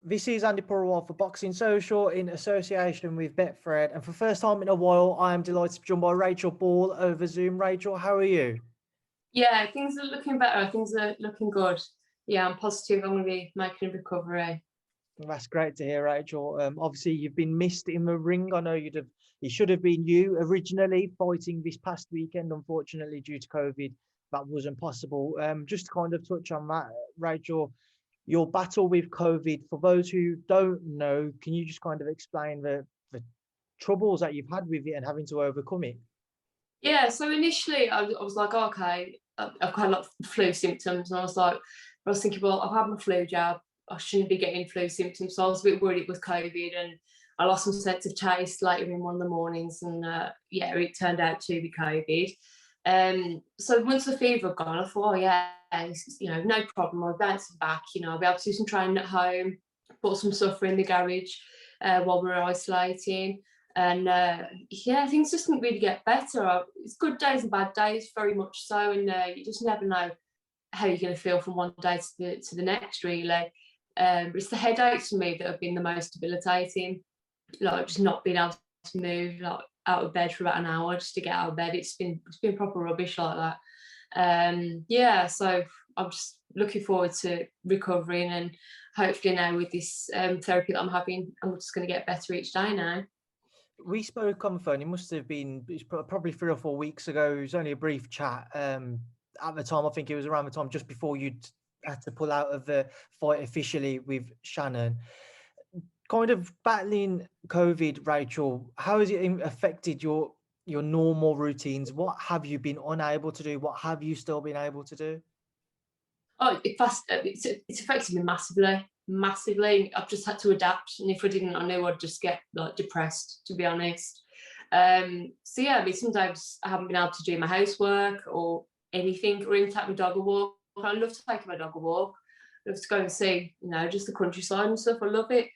This is Andi Purewal for Boxing Social in association with Betfred. And for the first time in a while, I am delighted to be joined by Rachel Ball over Zoom. Rachel, how are you? Yeah, things are looking better. Things are looking good. Yeah, I'm positive I'm going to be making a recovery. That's great to hear, Rachel. Obviously, you've been missed in the ring. I know it should have been you originally fighting this past weekend. Unfortunately, due to COVID, that wasn't possible. Just to kind of touch on that, Rachel, your battle with COVID, for those who don't know, can you just kind of explain the troubles that you've had with it and having to overcome it? Yeah, so initially I was like, oh, okay, I've got a lot of flu symptoms. And I was thinking, well, I've had my flu jab. I shouldn't be getting flu symptoms. So I was a bit worried it was COVID, and I lost some sense of taste later in one of the mornings. And yeah, it turned out to be COVID. So once the fever had gone, I thought, oh yeah, no problem. I'll bounce back. I'll be able to do some training at home, put some stuff in the garage while we're isolating. And yeah, things just didn't really get better. It's good days and bad days, very much so. And you just never know how you're going to feel from one day to the next, really. It's the headaches for me that have been the most debilitating. Like just not being able to move, like out of bed for about an hour just to get out of bed. It's been proper rubbish like that. Yeah, so I'm just looking forward to recovering, and hopefully now with this therapy that I'm having, I'm just going to get better each day now. We spoke on the phone. It must have been probably 3 or 4 weeks ago. It was only a brief chat. At the time, I think it was around the time just before you'd had to pull out of the fight officially with Shannon. Kind of battling COVID, Rachel, how has it affected your normal routines? What have you been unable to do? What have you still been able to do? Oh, it's affected me massively. I've just had to adapt, and if I didn't, I knew I'd just get like depressed, to be honest. So yeah, I mean, sometimes I haven't been able to do my housework or anything, or even take my dog a walk. I love to take my dog a walk. I love to go and see, just the countryside and stuff. I love it.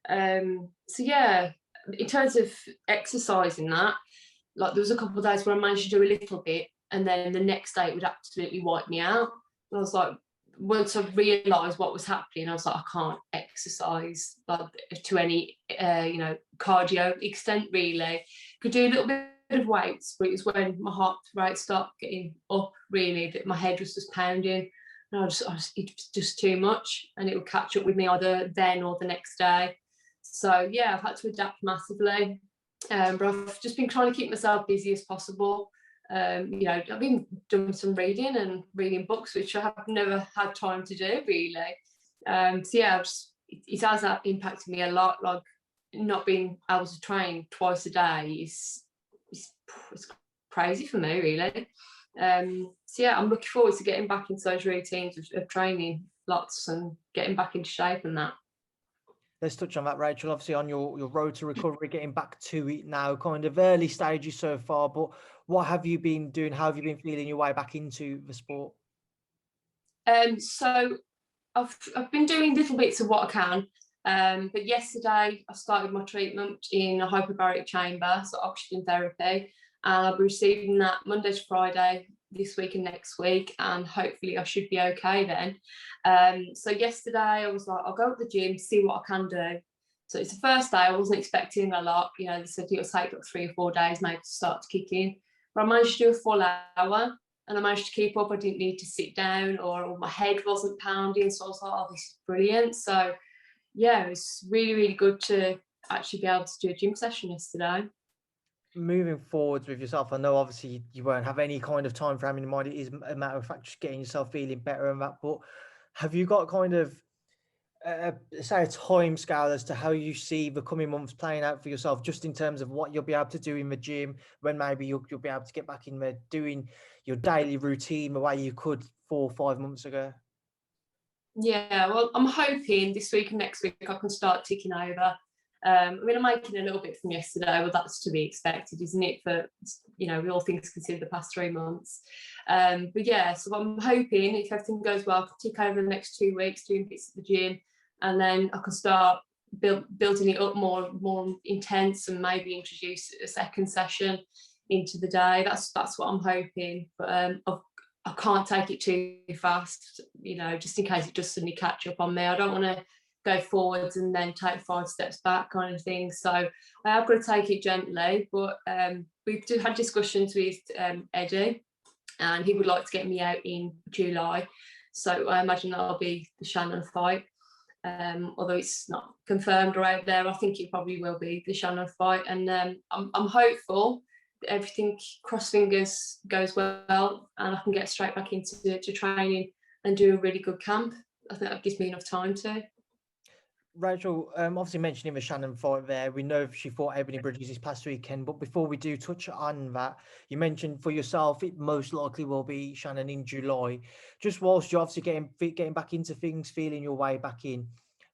So yeah, in terms of exercising, that, like, there was a couple of days where I managed to do a little bit, and then the next day it would absolutely wipe me out. And I was like, once I realised what was happening, I was like, I can't exercise like to any cardio extent, really. Could do a little bit of weights, but it was when my heart rate started getting up, really, that my head was just pounding, and it was just too much, and it would catch up with me either then or the next day. So yeah, I've had to adapt massively, but I've just been trying to keep myself busy as possible. I've been doing some reading books, which I have never had time to do, really. So yeah, it has impacted me a lot. Like, not being able to train twice a day is crazy for me, really. So yeah, I'm looking forward to getting back into those routines of training lots and getting back into shape and that. Let's touch on that, Rachel. Obviously, on your road to recovery, getting back to it now, kind of early stages so far, but what have you been doing? How have you been feeling your way back into the sport? So I've been doing little bits of what I can, but yesterday I started my treatment in a hyperbaric chamber, so oxygen therapy, and I'll be receiving that Monday to Friday this week and next week, and hopefully I should be okay then. So yesterday I was like, I'll go to the gym, see what I can do. So it's the first day. I wasn't expecting a lot. They said it'll take like 3 or 4 days maybe to start to kick in, but I managed to do a full hour, and I managed to keep up. I didn't need to sit down, or my head wasn't pounding, so I was like, oh, this is brilliant. So yeah, it was really, really good to actually be able to do a gym session yesterday. Moving forwards with yourself, I know obviously you won't have any kind of time frame in mind. It is a matter of fact just getting yourself feeling better and that. But have you got kind of say a time scale as to how you see the coming months playing out for yourself, just in terms of what you'll be able to do in the gym, when maybe you'll be able to get back in there doing your daily routine the way you could 4 or 5 months ago? Yeah, well, I'm hoping this week and next week I can start ticking over. I'm making a little bit from yesterday, but that's to be expected, isn't it? For all things considered, the past 3 months. But yeah, so I'm hoping if everything goes well, I can tick over the next 2 weeks doing bits at the gym, and then I can start building it up more intense, and maybe introduce a second session into the day. That's what I'm hoping. But I can't take it too fast, you know, just in case it does suddenly catch up on me. I don't want to go forwards and then take 5 steps back kind of thing. So I have got to take it gently. But we've had discussions with Eddie, and he would like to get me out in July. So I imagine that'll be the Shannon fight. Although it's not confirmed or out there, I think it probably will be the Shannon fight. And I'm hopeful that everything, cross fingers, goes well and I can get straight back into training and do a really good camp. I think that gives me enough time to. Rachel, obviously mentioning the Shannon fight there, we know she fought Ebanie Bridges this past weekend, but before we do touch on that, you mentioned for yourself it most likely will be Shannon in July. Just whilst you're obviously getting back into things, feeling your way back in,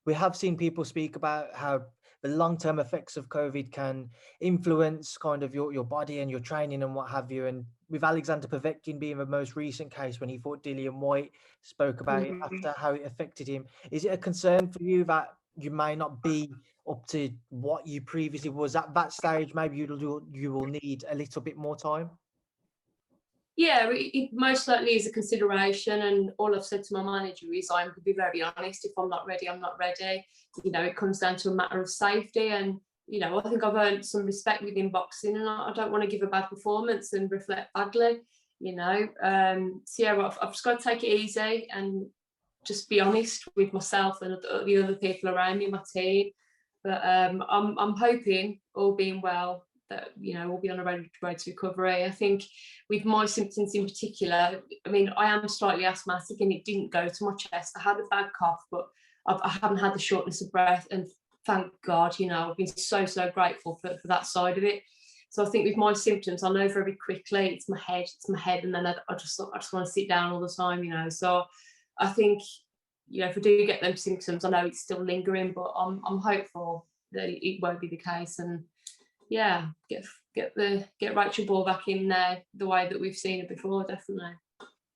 we have seen people speak about how the long-term effects of COVID can influence kind of your body and your training and what have you. And with Alexander Povetkin being the most recent case when he fought Dillian White, spoke about it after how it affected him. Is it a concern for you that you may not be up to what you previously was at that stage? Maybe you will need a little bit more time. Yeah, it most certainly is a consideration, and all I've said to my manager is I'm going to be very honest. If I'm not ready, I'm not ready. You know, it comes down to a matter of safety, and you know, I think I've earned some respect within boxing, and I don't want to give a bad performance and reflect badly. You know, so yeah, I've just got to take it easy and just be honest with myself and the other people around me, my team. But I'm hoping, all being well, that, you know, we'll be on a road to recovery. I think with my symptoms in particular, I mean, I am slightly asthmatic and it didn't go to my chest. I had a bad cough, but I haven't had the shortness of breath, and thank God, you know, I've been so grateful for that side of it. So I think with my symptoms, I know very quickly it's my head, and then I just want to sit down all the time, you know. So I think, you know, if I do get them symptoms, I know it's still lingering, but I'm hopeful that it won't be the case. And yeah, get Rachel Ball back in there the way that we've seen it before, definitely.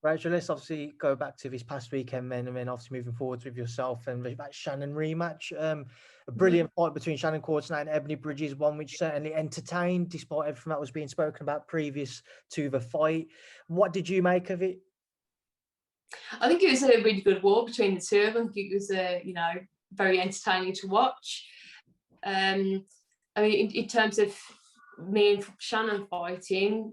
Rachel, let's obviously go back to this past weekend then, and then obviously moving forwards with yourself and that Shannon rematch. A brilliant fight between Shannon Courtenay and Ebanie Bridges, one which certainly entertained despite everything that was being spoken about previous to the fight. What did you make of it? I think it was a really good war between the two of them. I think it was, you know, very entertaining to watch. I mean, in terms of me and Shannon fighting,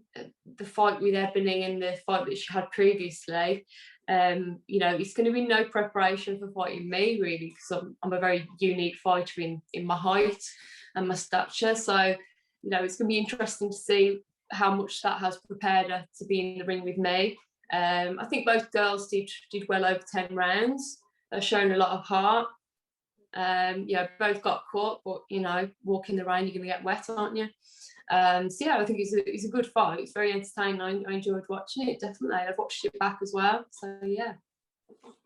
the fight with Ebony and the fight that she had previously, you know, it's going to be no preparation for fighting me, really, because I'm a very unique fighter in my height and my stature. So, you know, it's going to be interesting to see how much that has prepared her to be in the ring with me. I think both girls did well over 10 rounds. They've shown a lot of heart. Yeah, both got caught, but you know, walking the rain, you're going to get wet, aren't you? So yeah, I think it's a good fight. It's very entertaining. I enjoyed watching it, definitely. I've watched it back as well. So yeah.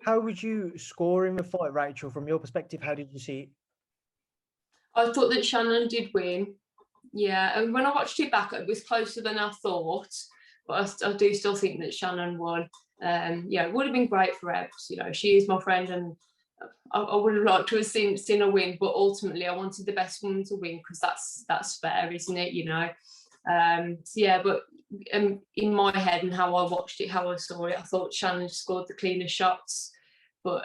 How would you score in the fight, Rachel? From your perspective, how did you see it? I thought that Shannon did win. Yeah, and when I watched it back, it was closer than I thought. But I do still think that Shannon won. Yeah, it would have been great for Ebs. You know, she is my friend, and I would have liked to have seen her win. But ultimately, I wanted the best woman to win because that's fair, isn't it? You know. So yeah, but in my head and how I watched it, how I saw it, I thought Shannon scored the cleanest shots. But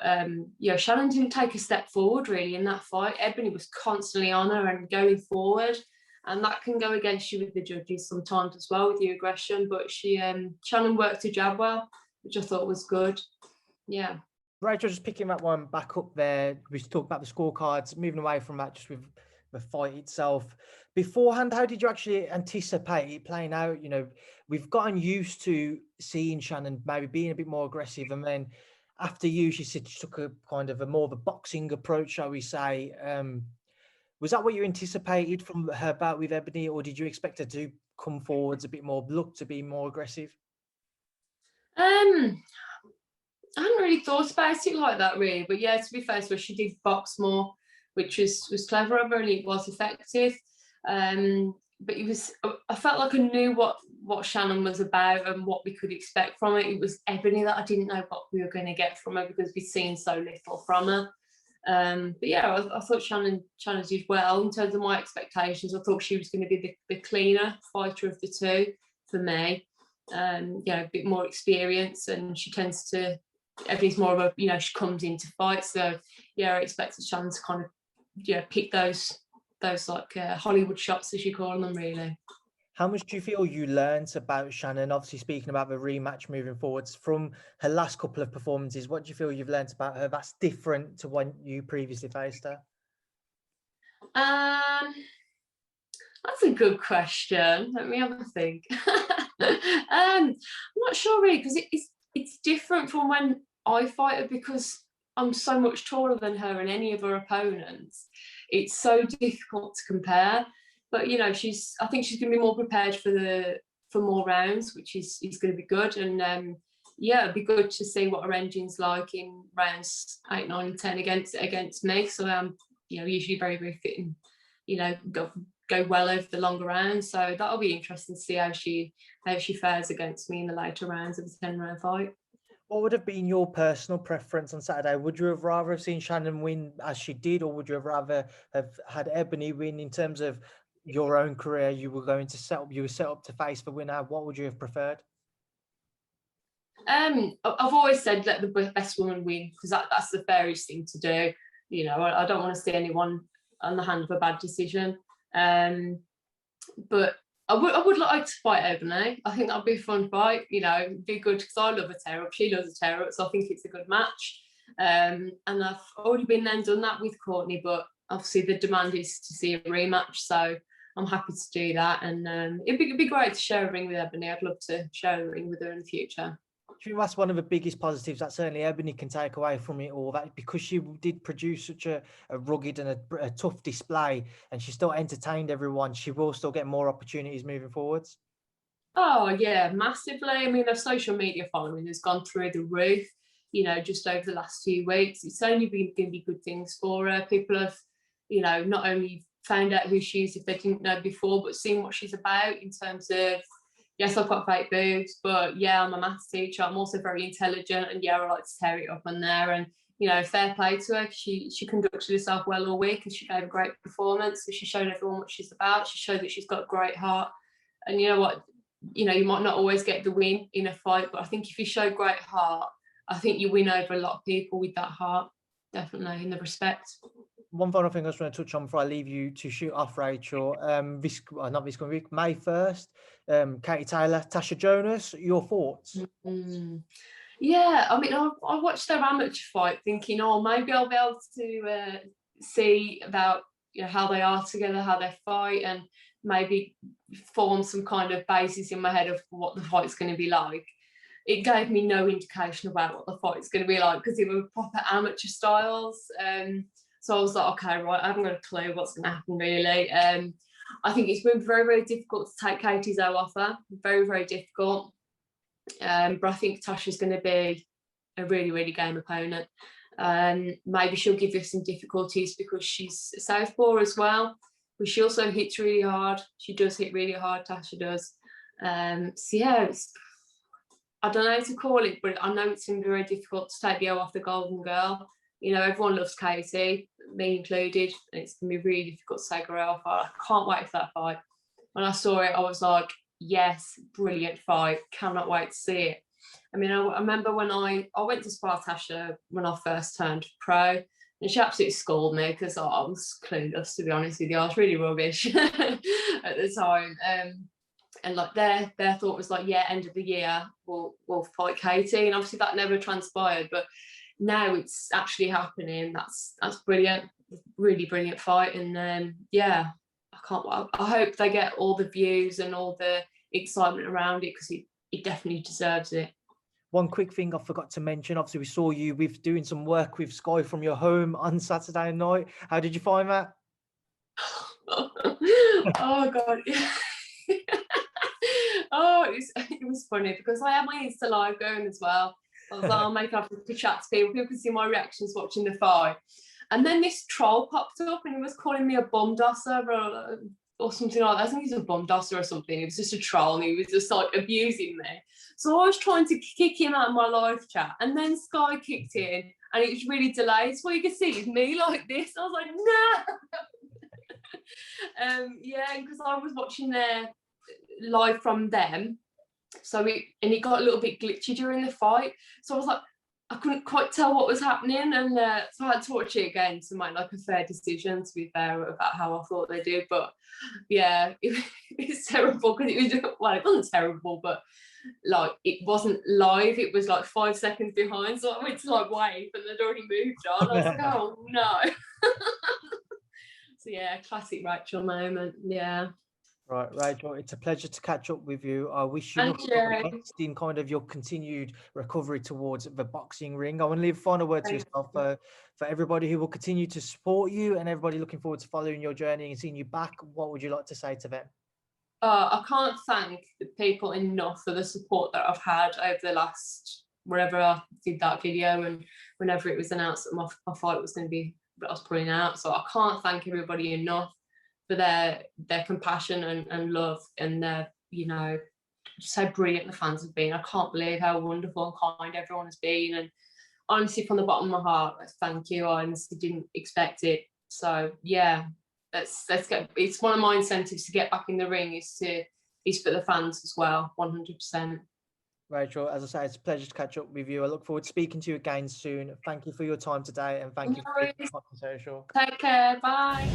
yeah, Shannon didn't take a step forward really in that fight. Ebony was constantly on her and going forward. And that can go against you with the judges sometimes as well, with your aggression. But Shannon worked her jab well, which I thought was good. Yeah. Rachel, just picking that one back up there, we talked about the scorecards, moving away from that just with the fight itself. Beforehand, how did you actually anticipate it playing out? You know, we've gotten used to seeing Shannon maybe being a bit more aggressive, and then after you, she said she took a kind of a more of a boxing approach, shall we say. Was that what you anticipated from her bout with Ebony, or did you expect her to come forwards a bit more, look to be more aggressive? I hadn't really thought about it like that, really. But yeah, to be fair, so she did box more, which was clever of her, and it was effective. But it was, I felt like I knew what Shannon was about and what we could expect from it. It was Ebony that I didn't know what we were going to get from her because we'd seen so little from her. But yeah, I thought Shannon did well in terms of my expectations. I thought she was going to be the cleaner fighter of the two for me. A bit more experience, and she tends to. Ebony's more of a, she comes into fights. So yeah, I expected Shannon to kind of, pick those like Hollywood shots, as you call them, really. How much do you feel you learned about Shannon? Obviously, speaking about the rematch moving forwards from her last couple of performances, what do you feel you've learned about her that's different to when you previously faced her? That's a good question. Let me have a think. I'm not sure really, because it's different from when I fight her, because I'm so much taller than her and any of her opponents. It's so difficult to compare. But I think she's going to be more prepared for more rounds, which is going to be good. And it'd be good to see what her engine's like in rounds 8, 9, and 10 against me. So I'm usually very, very fit and go well over the longer rounds. So that'll be interesting to see how she fares against me in the later rounds of a 10-round fight. What would have been your personal preference on Saturday? Would you have rather have seen Shannon win as she did, or would you have rather have had Ebony win in terms of your own career? You were set up to face the winner. What would you have preferred? I've always said let the best woman win, because that's the fairest thing to do. I don't want to see anyone on the hand of a bad decision. But I would like to fight Ebony. I think that'd be a fun fight. It'd be good because I love a tear up. She loves a tear up, so I think it's a good match. And I've already been there and done that with Courtney, but obviously the demand is to see a rematch. So I'm happy to do that. And it'd be great to share a ring with Ebony. I'd love to share a ring with her in the future. I think that's one of the biggest positives that certainly Ebony can take away from it all, that because she did produce such a rugged and a tough display, and she still entertained everyone, she will still get more opportunities moving forwards. Oh yeah, massively. I mean, her social media following has gone through the roof, just over the last few weeks. It's only been going to be good things for her. People have, not only found out who she is if they didn't know before, but seen what she's about in terms of, yes, I've got fake boobs, but yeah, I'm a maths teacher. I'm also very intelligent, and yeah, I like to tear it up on there. And fair play to her. She conducted herself well all week, and she gave a great performance. So she showed everyone what she's about. She showed that she's got a great heart. And you know what? You might not always get the win in a fight, but I think if you show great heart, I think you win over a lot of people with that heart. Definitely, in the respect. One final thing I just want to touch on before I leave you to shoot off, Rachel. May 1st. Katie Taylor, Natasha, Jonas. Your thoughts? Yeah, I mean, I watched their amateur fight, thinking, maybe I'll be able to see about how they are together, how they fight, and maybe form some kind of basis in my head of what the fight's going to be like. It gave me no indication about what the fight's going to be like, because they were proper amateur styles. So I was like, okay, right, I haven't got a clue what's going to happen, really. I think it's been very, very difficult to take Katie's off her. Very, very difficult. But I think Tasha's going to be a really, really game opponent. Maybe she'll give us some difficulties because she's a southpaw as well. But she also hits really hard. She does hit really hard, Tasha does. So yeah, I don't know how to call it, but I know it's going to be very difficult to take the O off the Golden Girl. Everyone loves Katie, me included, and it's going to be really difficult to take her off. I can't wait for that fight. When I saw it, I was like, yes, brilliant fight. Cannot wait to see it. I mean, I remember when I went to spar Tasha when I first turned pro, and she absolutely schooled me because I was clueless, to be honest with you. I was really rubbish at the time. And like their thought was like, yeah, end of the year we'll fight Katie, and obviously that never transpired. But now it's actually happening. That's brilliant, really brilliant fight. And yeah, I hope they get all the views and all the excitement around it, because it definitely deserves it. One quick thing I forgot to mention, obviously we saw you with doing some work with Sky from your home on Saturday night. How did you find that? Oh God. Oh, it was funny because I had my Insta live going as well. I was like, I'll make up to chat to people. People can see my reactions watching the fight. And then this troll popped up and he was calling me a bum dosser. or something like that. I think he's a bum dosser or something. He was just a troll and he was just like abusing me. So I was trying to kick him out of my live chat, and then Sky kicked in and it was really delayed. So all you could see is me like this. I was like, no. Yeah, because I was watching their live from them. So it got a little bit glitchy during the fight. So I was like, I couldn't quite tell what was happening, and so I had to watch it again to make like a fair decision, to be fair, about how I thought they did. But yeah, it was terrible because it was, well, it wasn't terrible, but like it wasn't live. It was like 5 seconds behind, so I went to like wave and they'd already moved on. I was like, oh no. So yeah, classic Rachel moment. Yeah. Right, Rachel, it's a pleasure to catch up with you. I wish you nothing but the best in kind of your continued recovery towards the boxing ring. I want to leave a final word to yourself for everybody who will continue to support you and everybody looking forward to following your journey and seeing you back. What would you like to say to them? I can't thank the people enough for the support that I've had over the last, wherever I did that video and whenever it was announced that my fight was going to be, I was pulling out. So I can't thank everybody enough for their compassion and love, and their, you know, just how brilliant the fans have been. I can't believe how wonderful and kind everyone has been, and honestly, from the bottom of my heart, thank you. I honestly didn't expect it. So yeah, let's get. It's one of my incentives to get back in the ring is for the fans as well, 100%. Rachel, as I say, it's a pleasure to catch up with you. I look forward to speaking to you again soon. Thank you for your time today, and thank you for being on Social. Take care. Bye.